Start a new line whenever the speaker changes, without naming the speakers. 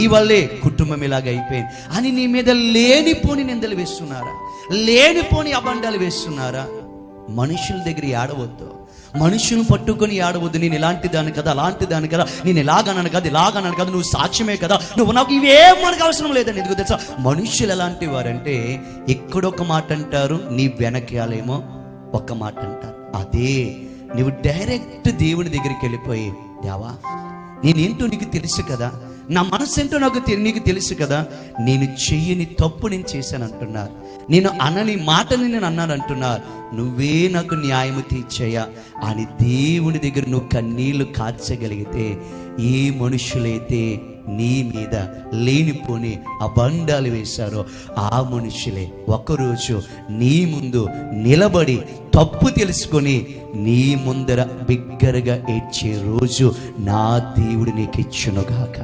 నీ వల్లే కుటుంబం ఇలాగ అయిపోయింది అని నీ మీద లేనిపోని నిందలు వేస్తున్నారా, లేనిపోని అబండాలు వేస్తున్నారా? మనుషుల దగ్గర ఏడవద్దు, మనుషులను పట్టుకొని ఏడవద్దు. నేను ఇలాంటి దాన్ని కదా, అలాంటి దాన్ని కదా, నేను ఇలాగన్నాను కదా, ఇలాగన్నాను కదా, నువ్వు సాక్ష్యమే కదా, నువ్వు నాకు ఇవేం మనకు అవసరం లేదండి. ఎందుకు తెలుసా? మనుషులు ఎలాంటి వారంటే ఎక్కడొక మాట అంటారు, నీ వెనకాలేమో ఒక్క మాట అంటారు. అదే నువ్వు డైరెక్ట్ దేవుని దగ్గరికి వెళ్ళిపోయి, దేవా నేనేంటో నీకు తెలుసు కదా, నా మనసు ఏంటో నీకు తెలుసు కదా, నేను చెయ్యని తప్పు నేను చేశాను అంటున్నారు, నేను అనని మాటని నేను అన్నాను అంటున్నారు, నువ్వే నాకు న్యాయము తీర్చయ్యా అని దేవుని దగ్గర నువ్వు కన్నీళ్లు కార్చగలిగితే, ఏ మనుషులైతే నీ మీద లేనిపోని అబండాలు వేశారో ఆ మనుషులే ఒకరోజు నీ ముందు నిలబడి తప్పు తెలుసుకొని నీ ముందర బిగ్గరగా ఏడ్చే రోజు నా దేవుడు నీకు ఇచ్చునుగాక.